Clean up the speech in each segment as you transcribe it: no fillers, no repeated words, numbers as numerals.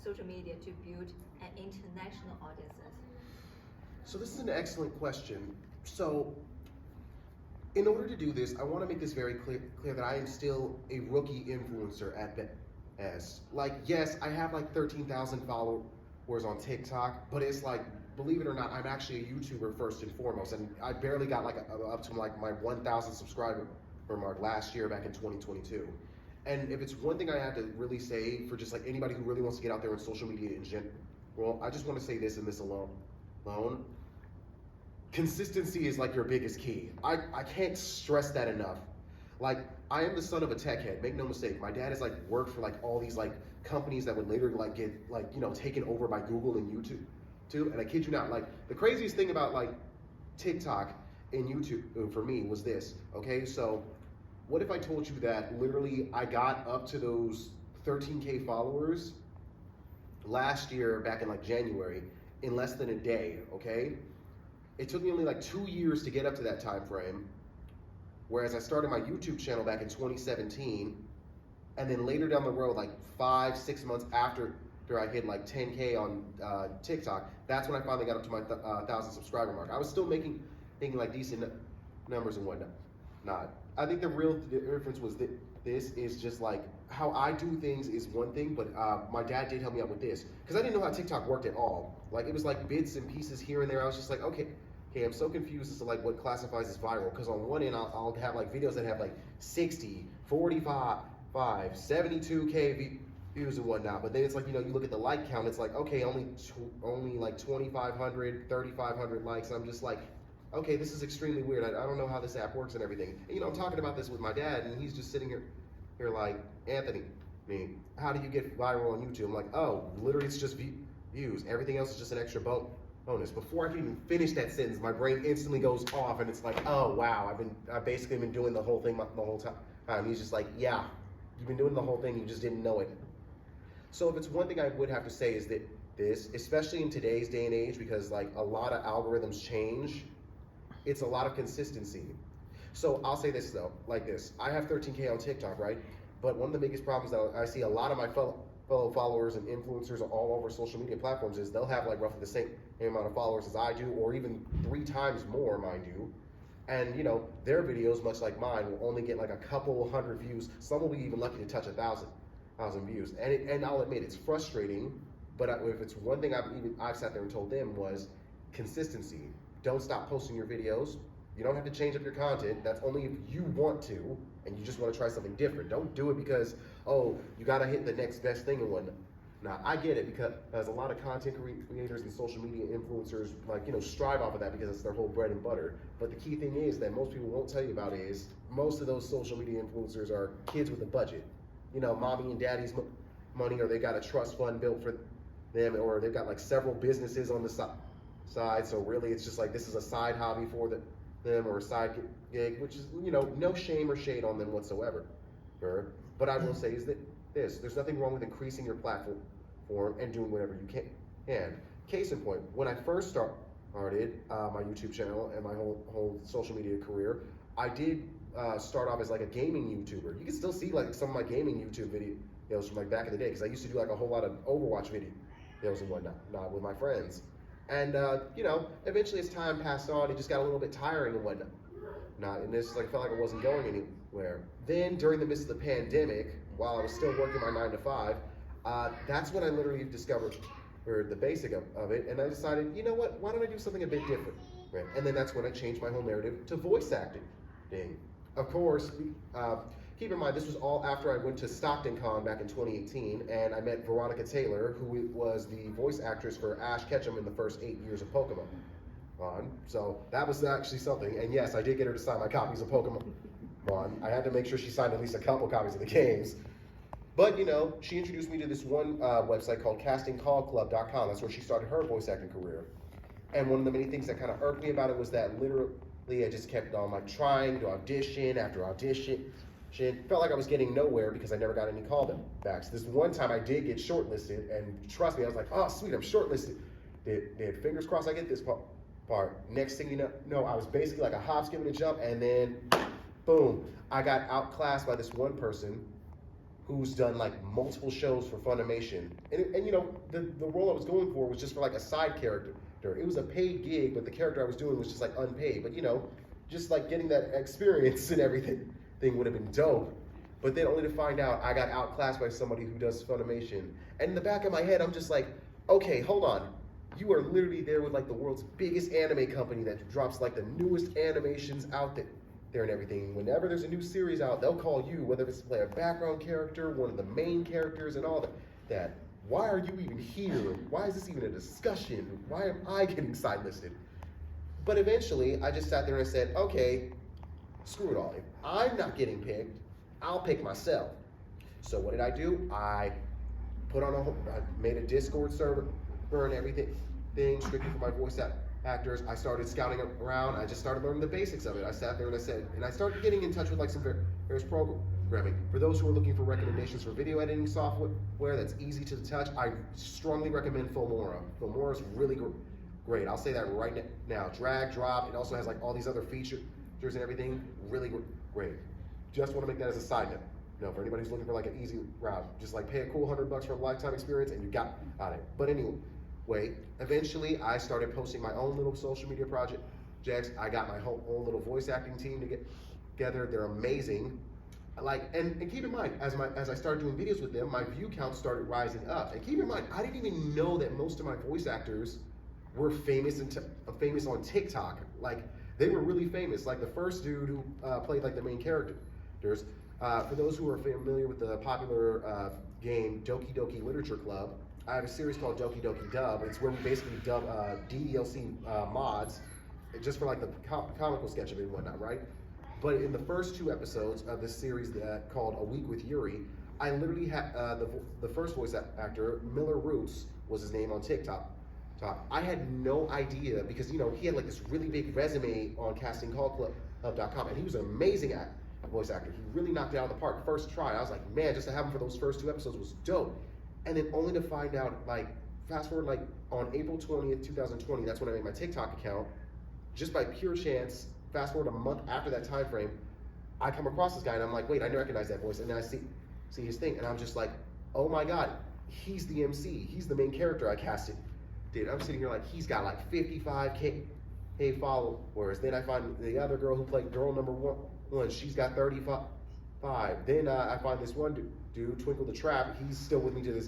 social media to build an international audiences? So this is an excellent question. So in order to do this, I want to make this very clear that I am still a rookie influencer at best. Like, yes, I have like 13,000 followers on TikTok, but it's like, believe it or not, I'm actually a YouTuber first and foremost, and I barely got like up to like my 1,000 subscriber mark last year back in 2022. And if it's one thing I have to really say for just like anybody who really wants to get out there in social media in general, I just want to say this and this alone. Consistency is like your biggest key. I can't stress that enough. Like, I am the son of a tech head, make no mistake. My dad has like worked for like all these like companies that would later like get like, you know, taken over by Google and YouTube too. And I kid you not, like the craziest thing about like TikTok and YouTube for me was this, okay? So what if I told you that literally I got up to those 13K followers last year back in like January in less than a day, okay? It took me only like 2 years to get up to that time frame, whereas I started my YouTube channel back in 2017, and then later down the road, like 5-6 months after I hit like 10K on TikTok, that's when I finally got up to my 1,000 subscriber mark. I was still making like decent numbers and whatnot. I think the real difference was that this is just like how I do things is one thing, but my dad did help me out with this because I didn't know how TikTok worked at all. Like, it was like bits and pieces here and there. I was just like, okay, I'm so confused as to like what classifies as viral, because on one end I'll have like videos that have like 60, 45, 72K views and whatnot, but then it's like, you know, you look at the like count, it's like, okay, only like 2,500, 3,500 likes. I'm just like, okay, this is extremely weird. I don't know how this app works and everything. And, you know, I'm talking about this with my dad, and he's just sitting here like, Anthony, how do you get viral on YouTube? I'm like, oh, literally it's just views. Everything else is just an extra bonus. Before I can even finish that sentence, my brain instantly goes off, and it's like, oh wow, I've basically been doing the whole thing the whole time. He's just like, yeah, you've been doing the whole thing, you just didn't know it. So if it's one thing I would have to say is that this, especially in today's day and age, because like a lot of algorithms change, it's a lot of consistency. So I'll say this though, like this, I have 13K on TikTok, right? But one of the biggest problems that I see a lot of my fellow followers and influencers all over social media platforms is they'll have like roughly the same amount of followers as I do, or even 3 times more, mind you. And you know, their videos, much like mine, will only get like a couple hundred views. Some will be even lucky to touch 1,000 views. And I'll admit, it's frustrating, but if it's one thing I've sat there and told them was consistency. Don't stop posting your videos. You don't have to change up your content. That's only if you want to, and you just want to try something different. Don't do it because, oh, you got to hit the next best thing and whatnot. Now, I get it, because a lot of content creators and social media influencers, like, you know, strive off of that because it's their whole bread and butter. But the key thing is that most people won't tell you about is most of those social media influencers are kids with a budget. You know, mommy and daddy's money, or they got a trust fund built for them, or they've got like several businesses on the side. So really, it's just like this is a side hobby for them, or a side gig, which is, you know, no shame or shade on them whatsoever. But I will say is that there's nothing wrong with increasing your platform and doing whatever you can. Case in point, when I first started my YouTube channel and my whole social media career, I did start off as like a gaming YouTuber. You can still see like some of my gaming YouTube videos from like back in the day, because I used to do like a whole lot of Overwatch videos and whatnot with my friends. And you know, eventually as time passed on, it just got a little bit tiring and whatnot. And this like felt like I wasn't going anywhere. Then during the midst of the pandemic, while I was still working my 9 to 5, that's when I literally discovered the basic of it, and I decided, you know what, why don't I do something a bit different? Right? And then that's when I changed my whole narrative to voice acting. Of course, keep in mind, this was all after I went to Stockton Con back in 2018, and I met Veronica Taylor, who was the voice actress for Ash Ketchum in the first 8 years of Pokemon. So that was actually something, and yes, I did get her to sign my copies of Pokemon. I had to make sure she signed at least a couple copies of the games. But, you know, she introduced me to this one website called castingcallclub.com. That's where she started her voice acting career. And one of the many things that kind of irked me about it was that literally I just kept on like trying to audition after audition. Felt like I was getting nowhere because I never got any callbacks. This one time I did get shortlisted, and trust me, I was like, oh sweet, I'm shortlisted. Did fingers crossed I get this part. Next thing you know, I was basically like a hop, skip, and a jump, and then boom, I got outclassed by this one person who's done like multiple shows for Funimation. And you know, the role I was going for was just for like a side character. It was a paid gig, but the character I was doing was just like unpaid. But you know, just like getting that experience and everything would have been dope. But then only to find out I got outclassed by somebody who does Funimation. And in the back of my head, I'm just like, okay, hold on. You are literally there with like the world's biggest anime company that drops like the newest animations out there and everything. Whenever there's a new series out, they'll call you, whether it's to play a background character, one of the main characters and all that. Why are you even here? Why is this even a discussion? Why am I getting side-listed? But eventually, I just sat there and said, okay, screw it all. If I'm not getting picked, I'll pick myself. So what did I do? I made a Discord server and everything, strictly for my voice actors. I started scouting around. I just started learning the basics of it. I sat there and I started getting in touch with like some various programming. For those who are looking for recommendations for video editing software that's easy to touch, I strongly recommend Filmora. Filmora is really great. I'll say that right now. Drag, drop. It also has like all these other features and everything. Really great. Just want to make that as a side note. You know, for anybody who's looking for like an easy route, just like pay a cool $100 for a lifetime experience and you got it. But anyway, eventually I started posting my own little social media projects. I got my own little voice acting team to get together. They're amazing. Like, and keep in mind, as I started doing videos with them, my view count started rising up. And keep in mind, I didn't even know that most of my voice actors were famous on TikTok. Like, they were really famous. Like the first dude who played like the main characters. For those who are familiar with the popular game Doki Doki Literature Club, I have a series called Doki Doki Dub. It's where we basically dub DDLC mods, just for like the comical sketch of it and whatnot, right? But in the first 2 episodes of this series called A Week with Yuri, I literally had the first voice actor, Miller Roots, was his name on TikTok. I had no idea because, you know, he had like this really big resume on castingcallclub.com, and he was an amazing voice actor. He really knocked it out of the park first try. I was like, man, just to have him for those first 2 episodes was dope. And then only to find out, like, fast forward, like, on April 20th, 2020, that's when I made my TikTok account. Just by pure chance, fast forward a month after that time frame, I come across this guy and I'm like, wait, I recognize that voice. And then I see his thing, and I'm just like, oh my God, he's the MC. He's the main character I casted. Dude, I'm sitting here like, he's got like 55K followers. Then I find the other girl who played girl number one, she's got 35. Then I find this one dude, Twinkle the Trap. He's still with me to this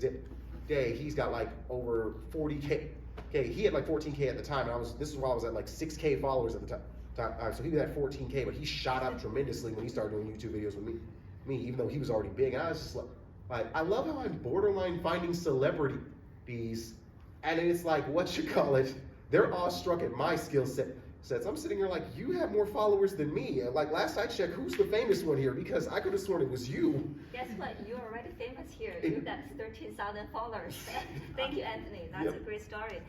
day. He's got like over 40K. He had like 14K at the time, and this is while I was at like 6K followers at the time. So he was at 14K, but he shot up tremendously when he started doing YouTube videos with me, even though he was already big. And I was just like, I love how I'm borderline finding celebrities, and it's like, what you call it? They're awestruck at my skill sets. I'm sitting here like, you have more followers than me. And like last I checked, who's the famous one here? Because I could have sworn it was you. Guess what? You're already famous here. You got 13,000 followers. Thank you, Anthony. That's a great story.